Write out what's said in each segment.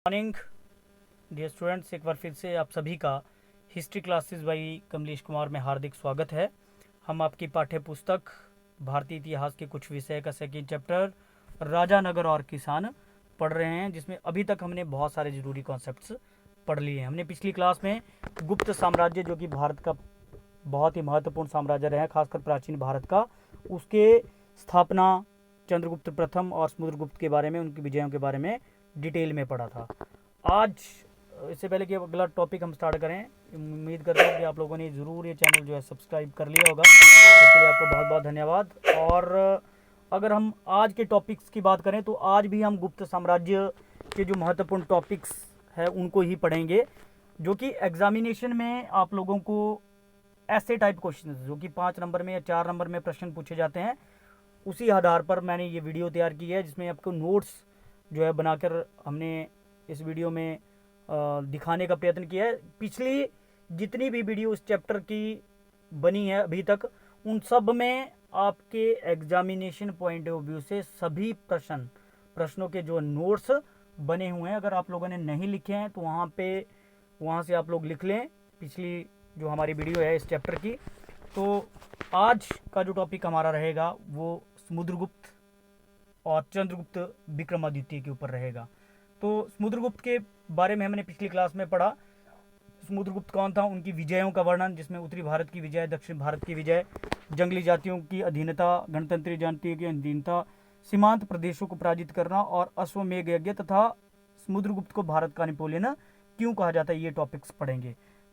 Morning dear students, एक बार फिर से आप सभी का history classes by Kamlesh Kumar में हार्दिक स्वागत है। हम आपकी पाठ्य पुस्तक भारतीय इतिहास के कुछ विषय का सेकेंड चैप्टर राजा नगर और किसान पढ़ रहे हैं, जिसमें अभी तक हमने बहुत सारे ज़रूरी कॉन्सेप्ट्स पढ़ लिए हैं। हमने पिछली क्लास में गुप्त साम्राज्य, जो कि भारत का बहुत ही महत्वपूर्ण साम्राज्य रहा है, खासकर प्राचीन भारत का, उसके स्थापना चंद्रगुप्त प्रथम और समुद्रगुप्त के बारे में, उनकी विजयों के बारे में डिटेल में पढ़ा था। आज इससे पहले कि अगला टॉपिक हम स्टार्ट करें, उम्मीद करता हूँ कि आप लोगों ने ज़रूर ये चैनल जो है सब्सक्राइब कर लिया होगा, इसके लिए आपको बहुत बहुत धन्यवाद। और अगर हम आज के टॉपिक्स की बात करें तो आज भी हम गुप्त साम्राज्य के जो महत्वपूर्ण टॉपिक्स है उनको ही पढ़ेंगे, जो कि एग्जामिनेशन में आप लोगों को ऐसे टाइप क्वेश्चन जो कि 5 नंबर में या 4 नंबर में प्रश्न पूछे जाते हैं, उसी आधार पर मैंने ये वीडियो तैयार की है, जिसमें आपको नोट्स जो है बनाकर हमने इस वीडियो में दिखाने का प्रयत्न किया है। पिछली जितनी भी वीडियो इस चैप्टर की बनी है अभी तक, उन सब में आपके एग्जामिनेशन पॉइंट ऑफ व्यू से सभी प्रश्नों के जो नोट्स बने हुए हैं, अगर आप लोगों ने नहीं लिखे हैं तो वहाँ से आप लोग लिख लें पिछली जो हमारी वीडियो है इस चैप्टर की। तो आज का जो टॉपिक हमारा रहेगा वो समुद्रगुप्त और चंद्रगुप्त विक्रमादित्य के ऊपर रहेगा। तो समुद्रगुप्त के बारे में हमने पिछली क्लास में पढ़ा। समुद्रगुप्त कौन था, उनकी विजयों का वर्णन, जिसमें उत्तरी भारत की विजय, दक्षिण भारत की विजय, जंगली जातियों की अधीनता, गणतंत्री जातियों की अधीनता, सीमांत प्रदेशों को पराजित करना और अश्वमेध यज्ञ तथा समुद्रगुप्त को भारत का नेपोलियन क्यों कहा जाता है, ये टॉपिक्स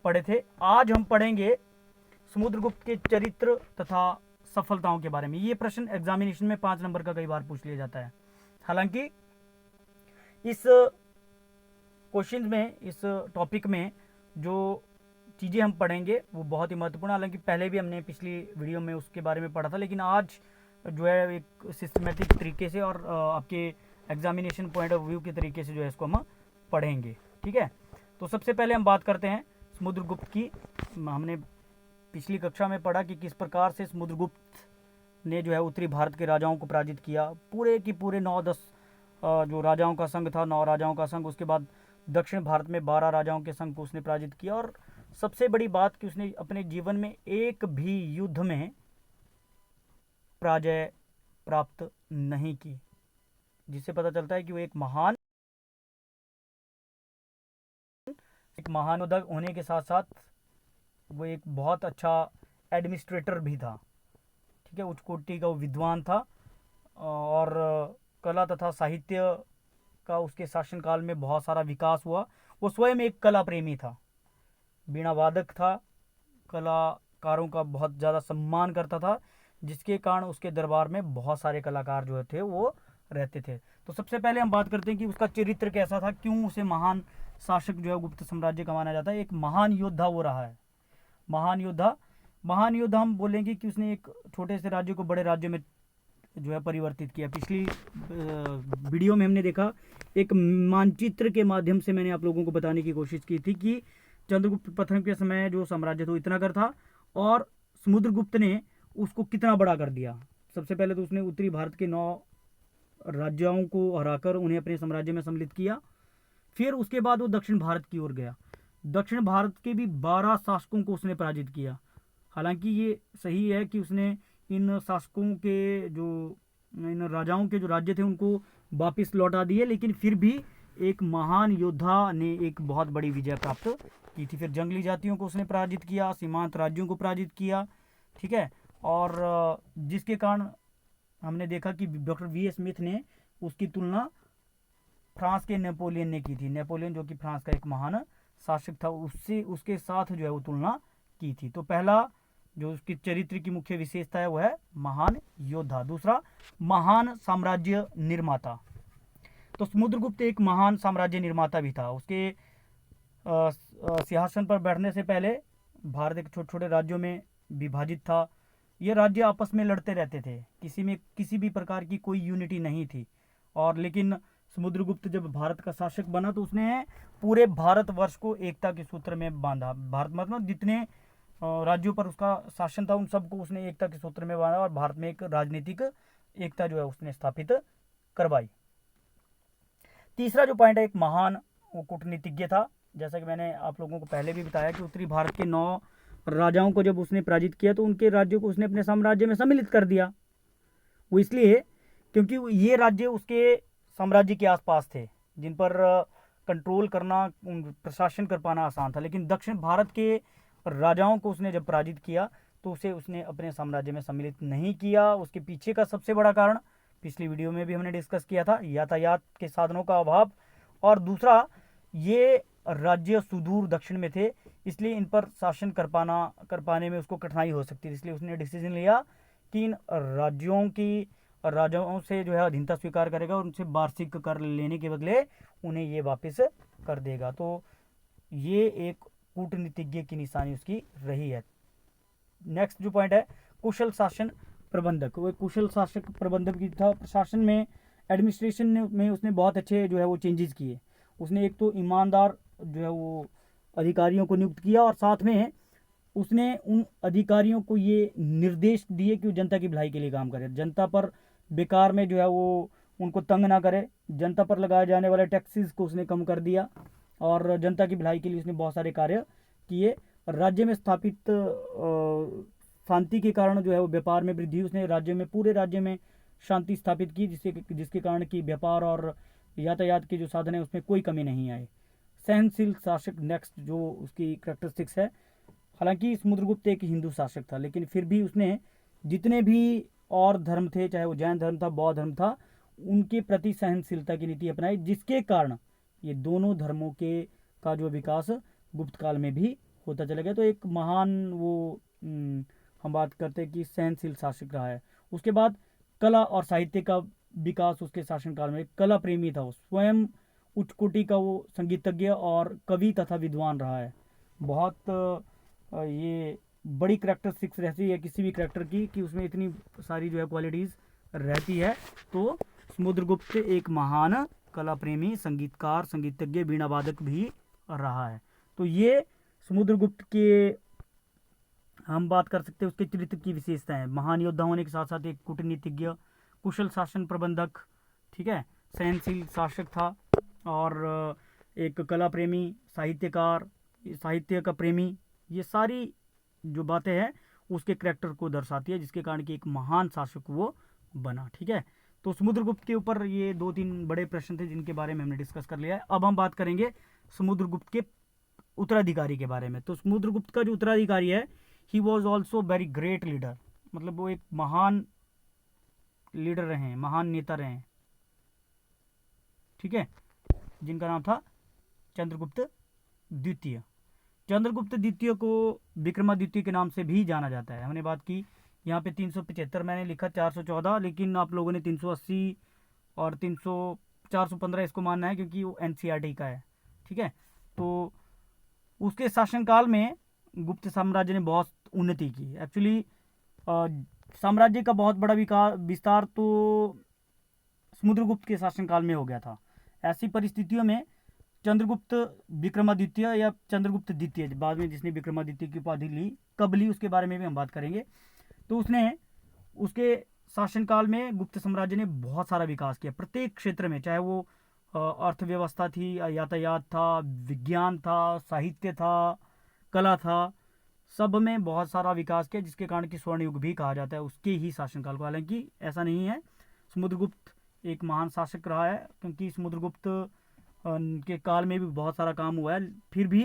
पढ़े थे। आज हम पढ़ेंगे समुद्रगुप्त के चरित्र तथा सफलताओं के बारे में। ये प्रश्न एग्जामिनेशन में 5 नंबर का कई बार पूछ लिया जाता है। हालांकि इस क्वेश्चन में, इस टॉपिक में जो चीज़ें हम पढ़ेंगे वो बहुत ही महत्वपूर्ण, हालांकि पहले भी हमने पिछली वीडियो में उसके बारे में पढ़ा था, लेकिन आज जो है एक सिस्टमेटिक तरीके से और आपके एग्जामिनेशन पॉइंट ऑफ व्यू के तरीके से जो है इसको हम पढ़ेंगे। ठीक है, तो सबसे पहले हम बात करते हैं समुद्रगुप्त की। हमने पिछली कक्षा में पढ़ा कि किस प्रकार से समुद्रगुप्त ने जो है उत्तरी भारत के राजाओं को पराजित किया। पूरे की पूरे 9-10 जो राजाओं का संघ था, 9 राजाओं का संघ, उसके बाद दक्षिण भारत में 12 राजाओं के संघ को उसने पराजित किया। और सबसे बड़ी बात कि उसने अपने जीवन में एक भी युद्ध में पराजय प्राप्त नहीं की, जिससे पता चलता है कि वो एक महान योद्धा होने के साथ साथ वो एक बहुत अच्छा एडमिनिस्ट्रेटर भी था। ठीक है, उच्च कोटि का वो विद्वान था और कला तथा साहित्य का उसके शासनकाल में बहुत सारा विकास हुआ। वो स्वयं एक कला प्रेमी था, वीणा वादक था, कलाकारों का बहुत ज़्यादा सम्मान करता था, जिसके कारण उसके दरबार में बहुत सारे कलाकार जो थे वो रहते थे। तो सबसे पहले हम बात करते हैं कि उसका चरित्र कैसा था, क्यों उसे महान शासक जो है गुप्त साम्राज्य का माना जाता है। एक महान योद्धा वो रहा है। महान योद्धा हम बोलेंगे कि उसने एक छोटे से राज्य को बड़े राज्य में जो है परिवर्तित किया। पिछली वीडियो में हमने देखा, एक मानचित्र के माध्यम से मैंने आप लोगों को बताने की कोशिश की थी कि चंद्रगुप्त प्रथम के समय जो साम्राज्य था इतना कर था और समुद्रगुप्त ने उसको कितना बड़ा कर दिया। सबसे पहले तो उसने उत्तरी भारत के 9 राज्यों को हराकर उन्हें अपने साम्राज्य में सम्मिलित किया। फिर उसके बाद वो दक्षिण भारत की ओर गया। दक्षिण भारत के भी 12 शासकों को उसने पराजित किया। हालांकि ये सही है कि उसने इन शासकों के जो, इन राजाओं के जो राज्य थे उनको वापस लौटा दिए, लेकिन फिर भी एक महान योद्धा ने एक बहुत बड़ी विजय प्राप्त की थी। फिर जंगली जातियों को उसने पराजित किया, सीमांत राज्यों को पराजित किया। ठीक है, और जिसके कारण हमने देखा कि डॉक्टर वी स्मिथ ने उसकी तुलना फ्रांस के नेपोलियन ने की थी। नेपोलियन जो कि फ्रांस का एक महान शासक था, उससे उसके साथ जो है वो तुलना की थी। तो पहला जो उसकी चरित्र की मुख्य विशेषता है वो है महान योद्धा। दूसरा, महान साम्राज्य निर्माता। तो समुद्रगुप्त एक महान साम्राज्य निर्माता भी था। उसके सिंहासन पर बैठने से पहले भारत एक छोटे छोटे राज्यों में विभाजित था। ये राज्य आपस में लड़ते रहते थे, किसी भी प्रकार की कोई यूनिटी नहीं थी। और लेकिन समुद्रगुप्त जब भारत का शासक बना तो उसने पूरे भारतवर्ष को एकता के सूत्र में बांधा। भारत मतलब जितने राज्यों पर उसका शासन था उन सबको उसने एकता के सूत्र में बांधा और भारत में एक राजनीतिक एकता जो है उसने स्थापित करवाई। तीसरा जो पॉइंट है, एक महान वो कूटनीतिज्ञ था। जैसा कि मैंने आप लोगों को पहले भी बताया कि उत्तरी भारत के 9 राजाओं को जब उसने पराजित किया तो उनके राज्यों को उसने अपने साम्राज्य में सम्मिलित कर दिया। वो इसलिए क्योंकि ये राज्य उसके साम्राज्य के आसपास थे, जिन पर कंट्रोल करना, प्रशासन कर पाना आसान था। लेकिन दक्षिण भारत के राजाओं को उसने जब पराजित किया तो उसे उसने अपने साम्राज्य में सम्मिलित नहीं किया। उसके पीछे का सबसे बड़ा कारण पिछली वीडियो में भी हमने डिस्कस किया था, यातायात के साधनों का अभाव, और दूसरा ये राज्य सुदूर दक्षिण में थे, इसलिए इन पर शासन कर पाने में उसको कठिनाई हो सकती थी। इसलिए उसने डिसीजन लिया कि इन राजाओं से जो है अधीनता स्वीकार करेगा और उनसे वार्षिक कर लेने के बदले उन्हें ये वापस कर देगा। तो ये एक कूटनीतिज्ञ की निशानी उसकी रही है। नेक्स्ट जो पॉइंट है, कुशल शासन प्रबंधक। वो कुशल शासक प्रबंधक भी था। प्रशासन में, एडमिनिस्ट्रेशन में उसने बहुत अच्छे जो है वो चेंजेस किए। उसने एक तो ईमानदार जो है वो अधिकारियों को नियुक्त किया, और साथ में उसने उन अधिकारियों को ये निर्देश दिए कि वो जनता की भलाई के लिए काम करे, जनता पर बेकार में जो है वो उनको तंग ना करे। जनता पर लगाए जाने वाले टैक्सेस को उसने कम कर दिया, और जनता की भलाई के लिए उसने बहुत सारे कार्य किए। राज्य में स्थापित शांति के कारण जो है वो व्यापार में वृद्धि, उसने राज्य में, पूरे राज्य में शांति स्थापित की, जिसके कारण कि व्यापार और यातायात के जो साधन है उसमें कोई कमी नहीं आई। सहनशील शासक नेक्स्ट जो उसकी करेक्टरिस्टिक्स है। हालांकि समुद्रगुप्त एक हिंदू शासक था, लेकिन फिर भी उसने जितने भी और धर्म थे, चाहे वो जैन धर्म था, बौद्ध धर्म था, उनके प्रति सहनशीलता की नीति अपनाई, जिसके कारण ये दोनों धर्मों के का जो विकास गुप्त काल में भी होता चला गया। तो एक महान वो हम बात करते हैं कि सहनशील शासक रहा है। उसके बाद कला और साहित्य का विकास उसके शासनकाल में। कला प्रेमी था वो, स्वयं उच्च कोटि का वो संगीतज्ञ और कवि तथा विद्वान रहा है। बहुत ये बड़ी करेक्टरिस्टिक्स रहती है किसी भी करेक्टर की कि उसमें इतनी सारी जो है क्वालिटीज़ रहती है। तो समुद्रगुप्त एक महान कला प्रेमी, संगीतकार, संगीतज्ञ, वीणा वादक भी रहा है। तो ये समुद्रगुप्त के हम बात कर सकते हैं उसके चरित्र की विशेषताएं। महान योद्धा होने के साथ साथ एक कूटनीतिज्ञ, कुशल शासन प्रबंधक, ठीक है, सहनशील शासक था, और एक कला प्रेमी, साहित्यकार, साहित्य का प्रेमी। ये सारी जो बातें हैं उसके करैक्टर को दर्शाती है, जिसके कारण कि एक महान शासक वो बना। ठीक है, तो समुद्रगुप्त के ऊपर ये 2-3 बड़े प्रश्न थे जिनके बारे में हमने डिस्कस कर लिया है। अब हम बात करेंगे समुद्रगुप्त के उत्तराधिकारी के बारे में। तो समुद्रगुप्त का जो उत्तराधिकारी है, he was also very great leader, मतलब वो एक महान लीडर रहे हैं, महान नेता रहे हैं, ठीक है, जिनका नाम था चंद्रगुप्त द्वितीय। चंद्रगुप्त द्वितीय को विक्रमादित्य के नाम से भी जाना जाता है। हमने बात की यहाँ पे 375 मैंने लिखा, 414, लेकिन आप लोगों ने 380 और 415 इसको मानना है क्योंकि वो एनसीईआरटी का है। ठीक है, तो उसके शासनकाल में गुप्त साम्राज्य ने बहुत उन्नति की। एक्चुअली साम्राज्य का बहुत बड़ा विस्तार तो समुद्रगुप्त के शासनकाल में हो गया था। ऐसी परिस्थितियों में चंद्रगुप्त विक्रमादित्य या चंद्रगुप्त द्वितीय, बाद में जिसने विक्रमादित्य की उपाधि ली, कब ली उसके बारे में भी हम बात करेंगे। तो उसने उसके शासनकाल में गुप्त साम्राज्य ने बहुत सारा विकास किया प्रत्येक क्षेत्र में, चाहे वो अर्थव्यवस्था थी, यातायात था, विज्ञान था, साहित्य था, कला था, सब में बहुत सारा विकास किया, जिसके कारण कि स्वर्ण युग भी कहा जाता है उसके ही शासनकाल को। हालांकि ऐसा नहीं है, समुद्रगुप्त एक महान शासक रहा है, क्योंकि समुद्रगुप्त के काल में भी बहुत सारा काम हुआ है। फिर भी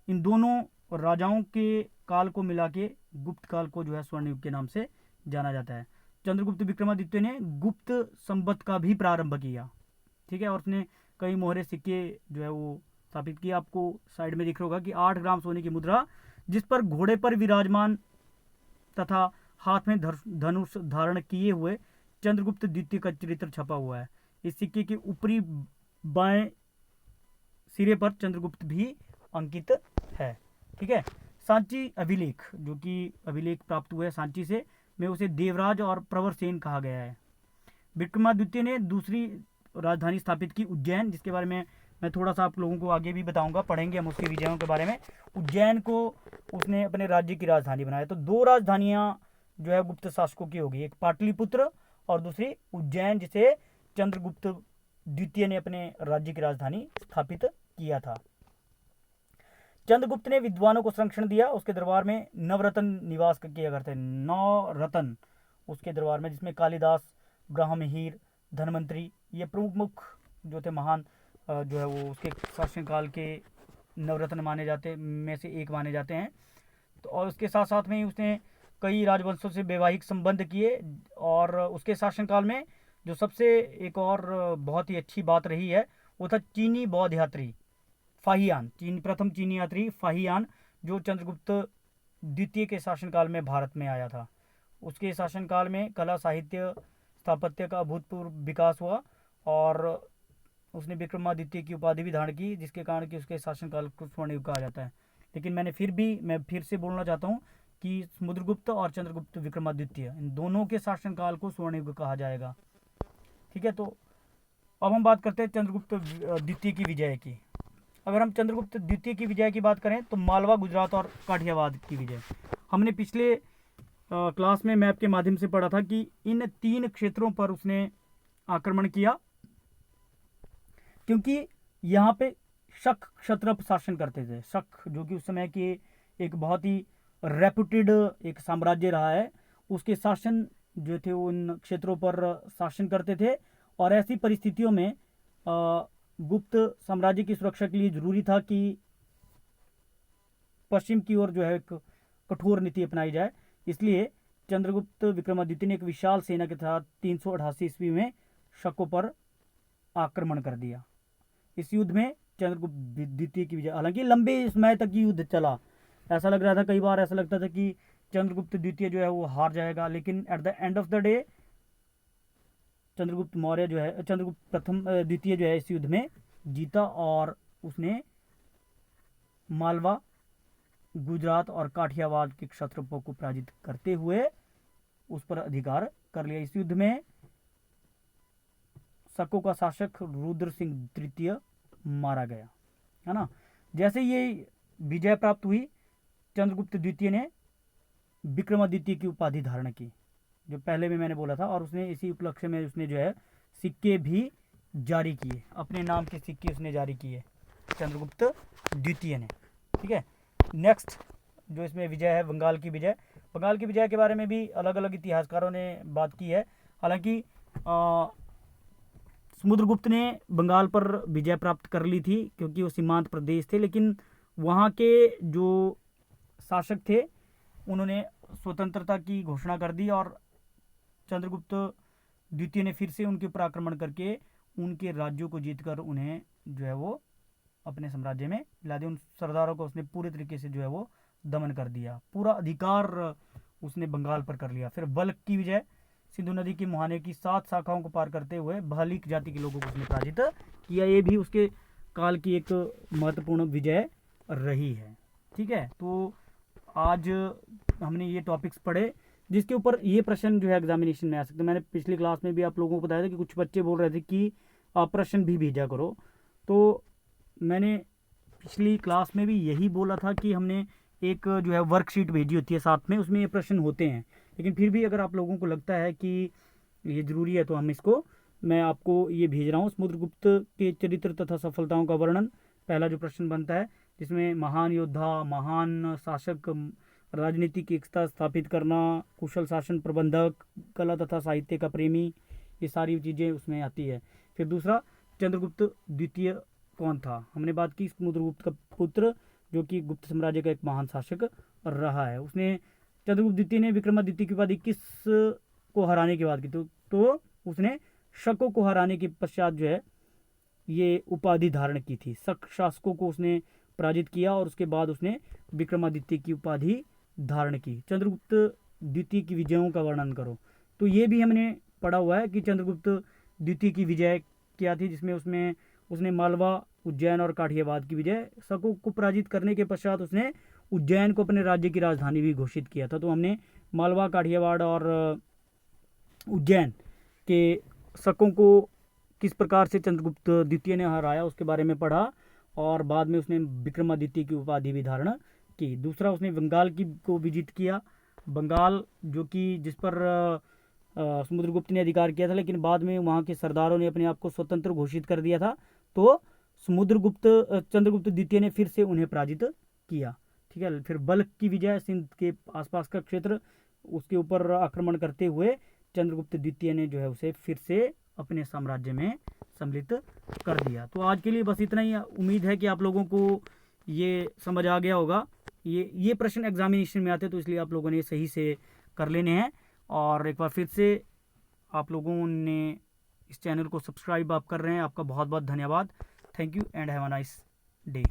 इन दोनों राजाओं के काल को मिला के गुप्त काल को जो है स्वर्ण युग के नाम से जाना जाता है। चंद्रगुप्त विक्रमादित्य ने गुप्त संवत का भी प्रारंभ किया, ठीक है, और उसने कई मोहरे सिक्के जो है वो स्थापित किए। आपको साइड में दिख रहा होगा कि 8 ग्राम सोने की मुद्रा जिस पर घोड़े पर विराजमान तथा हाथ में धनुष धारण किए हुए चंद्रगुप्त द्वितीय का चरित्र छपा हुआ है। इस सिक्के के ऊपरी बाएं सिरे पर चंद्रगुप्त भी अंकित है। ठीक है, सांची अभिलेख, जो कि अभिलेख प्राप्त हुआ है सांची से, में उसे देवराज और प्रवरसेन कहा गया है। विक्रमादित्य ने दूसरी राजधानी स्थापित की उज्जैन, जिसके बारे में मैं थोड़ा सा आप लोगों को आगे भी बताऊंगा, पढ़ेंगे हम उसके विजयों के बारे में। उज्जैन को उसने अपने राज्य की राजधानी बनाया। तो 2 राजधानियां जो है गुप्त शासकों की होगी, एक पाटलिपुत्र और दूसरी उज्जैन, जिसे चंद्रगुप्त द्वितीय ने अपने राज्य की राजधानी स्थापित किया था। चंद्रगुप्त ने विद्वानों को संरक्षण दिया। उसके दरबार में नवरत्न निवास किया करते, 9 रत्न उसके दरबार में, जिसमें कालिदास, ब्राह्महीर, धनवंतरी, ये प्रमुख जो थे महान जो है वो उसके शासनकाल के नवरत्न माने जाते में से एक माने जाते हैं। तो और उसके साथ साथ में ही उसने कई राजवंशों से वैवाहिक संबंध किए। और उसके शासनकाल में जो सबसे एक और बहुत ही अच्छी बात रही है वो था चीनी बौद्ध यात्री फाहियान, प्रथम चीनी यात्री फाहियान, जो चंद्रगुप्त द्वितीय के शासनकाल में भारत में आया था। उसके शासनकाल में कला, साहित्य, स्थापत्य का अभूतपूर्व विकास हुआ और उसने विक्रमादित्य की उपाधि भी धारण की, जिसके कारण कि उसके शासनकाल को स्वर्ण युग कहा जाता है। लेकिन मैं फिर से बोलना चाहता हूँ कि समुद्रगुप्त और चंद्रगुप्त विक्रमादित्य, इन दोनों के शासनकाल को स्वर्ण युग कहा जाएगा। ठीक है, तो अब हम बात करते हैं चंद्रगुप्त द्वितीय की विजय की। अगर हम चंद्रगुप्त द्वितीय की विजय की बात करें तो मालवा, गुजरात और काठियावाड़ की विजय, हमने पिछले क्लास में मैप के माध्यम से पढ़ा था कि इन 3 क्षेत्रों पर उसने आक्रमण किया, क्योंकि यहाँ पे शक क्षत्रप शासन करते थे। शक जो कि उस समय के एक बहुत ही रेपुटेड एक साम्राज्य रहा है, उसके शासन जो थे उन क्षेत्रों पर शासन करते थे। और ऐसी परिस्थितियों में गुप्त साम्राज्य की सुरक्षा के लिए जरूरी था कि पश्चिम की ओर जो है एक कठोर नीति अपनाई जाए। इसलिए चंद्रगुप्त विक्रमादित्य ने एक विशाल सेना के साथ 388 ईस्वी में शकों पर आक्रमण कर दिया। इस युद्ध में चंद्रगुप्त द्वितीय की विजय, हालांकि लंबे समय तक युद्ध चला, ऐसा लग रहा था, कई बार ऐसा लगता था कि चंद्रगुप्त द्वितीय जो है वो हार जाएगा, लेकिन at the end of the day Chandragupta Maurya जो है, चंद्रगुप्त प्रथम द्वितीय जो है इस युद्ध में जीता और उसने मालवा, गुजरात और काठियावाड़ के क्षत्रपों को पराजित करते हुए उस पर अधिकार कर लिया। इस युद्ध में शकों का शासक रुद्र सिंह तृतीय मारा गया, है ना। जैसे ये विजय प्राप्त हुई, चंद्रगुप्त द्वितीय ने विक्रमादित्य की उपाधि धारण की, जो पहले में मैंने बोला था। और उसने इसी उपलक्ष्य में उसने जो है सिक्के भी जारी किए, अपने नाम के सिक्के उसने जारी किए चंद्रगुप्त द्वितीय ने। ठीक है, नेक्स्ट जो इसमें विजय है बंगाल की विजय। बंगाल की विजय के बारे में भी अलग अलग इतिहासकारों ने बात की है। हालांकि समुद्रगुप्त ने बंगाल पर विजय प्राप्त कर ली थी क्योंकि वो सीमांत प्रदेश थे, लेकिन वहाँ के जो शासक थे उन्होंने स्वतंत्रता की घोषणा कर दी और चंद्रगुप्त द्वितीय ने फिर से उनके ऊपर आक्रमण करके उनके राज्यों को जीतकर उन्हें जो है वो अपने साम्राज्य में ला दिया। उन सरदारों को उसने पूरे तरीके से जो है वो दमन कर दिया, पूरा अधिकार उसने बंगाल पर कर लिया। फिर बल्ख की विजय, सिंधु नदी के मुहाने की 7 शाखाओं को पार करते हुए बहलीक जाति के लोगों को उसने पराजित किया। ये भी उसके काल की एक महत्वपूर्ण विजय रही है। ठीक है, तो आज हमने ये टॉपिक्स पढ़े जिसके ऊपर ये प्रश्न जो है एग्जामिनेशन में आ सकते हैं। मैंने पिछली क्लास में भी आप लोगों को बताया था कि कुछ बच्चे बोल रहे थे कि आप प्रश्न भी भेजा करो, तो मैंने पिछली क्लास में भी यही बोला था कि हमने एक जो है वर्कशीट भेजी होती है साथ में, उसमें ये प्रश्न होते हैं। लेकिन फिर भी अगर आप लोगों को लगता है कि ये ज़रूरी है तो हम इसको, मैं आपको ये भेज रहा हूँ। समुद्रगुप्त के चरित्र तथा सफलताओं का वर्णन, पहला जो प्रश्न बनता है, जिसमें महान योद्धा, महान शासक, राजनीति की एकता स्थापित करना, कुशल शासन प्रबंधक, कला तथा साहित्य का प्रेमी, ये सारी चीज़ें उसमें आती है। फिर दूसरा, चंद्रगुप्त द्वितीय कौन था? हमने बात की समुद्रगुप्त का पुत्र, जो कि गुप्त साम्राज्य का एक महान शासक रहा है। उसने, चंद्रगुप्त द्वितीय ने विक्रमादित्य की उपाधि किस को हराने के बाद की? तो उसने शकों को हराने के पश्चात जो है ये उपाधि धारण की थी। शक शासकों को उसने पराजित किया और उसके बाद उसने विक्रमादित्य की उपाधि धारण की। चंद्रगुप्त द्वितीय की विजयों का वर्णन करो, तो ये भी हमने पढ़ा हुआ है कि चंद्रगुप्त द्वितीय की विजय क्या थी, जिसमें उसने मालवा, उज्जैन और काठियावाड़ की विजय, शकों को पराजित करने के पश्चात उसने उज्जैन को अपने राज्य की राजधानी भी घोषित किया था। तो हमने मालवा, काठियावाड़ और उज्जैन के शकों को किस प्रकार से चंद्रगुप्त द्वितीय ने हराया उसके बारे में पढ़ा और बाद में उसने विक्रमादित्य की उपाधि भी धारण की। दूसरा, उसने बंगाल को विजित किया। बंगाल जो कि जिस पर समुद्रगुप्त ने अधिकार किया था, लेकिन बाद में वहाँ के सरदारों ने अपने आप को स्वतंत्र घोषित कर दिया था। तो चंद्रगुप्त द्वितीय ने फिर से उन्हें पराजित किया। ठीक है, फिर बल्ख की विजय, सिंध के आसपास का क्षेत्र, उसके ऊपर आक्रमण करते हुए चंद्रगुप्त द्वितीय ने जो है उसे फिर से अपने साम्राज्य में सम्मिलित कर दिया। तो आज के लिए बस इतना ही। उम्मीद है कि आप लोगों को ये समझ आ गया होगा। ये प्रश्न एग्जामिनेशन में आते, तो इसलिए आप लोगों ने सही से कर लेने हैं। और एक बार फिर से आप लोगों ने इस चैनल को सब्सक्राइब आप कर रहे हैं, आपका बहुत बहुत धन्यवाद। Thank you and have a nice day.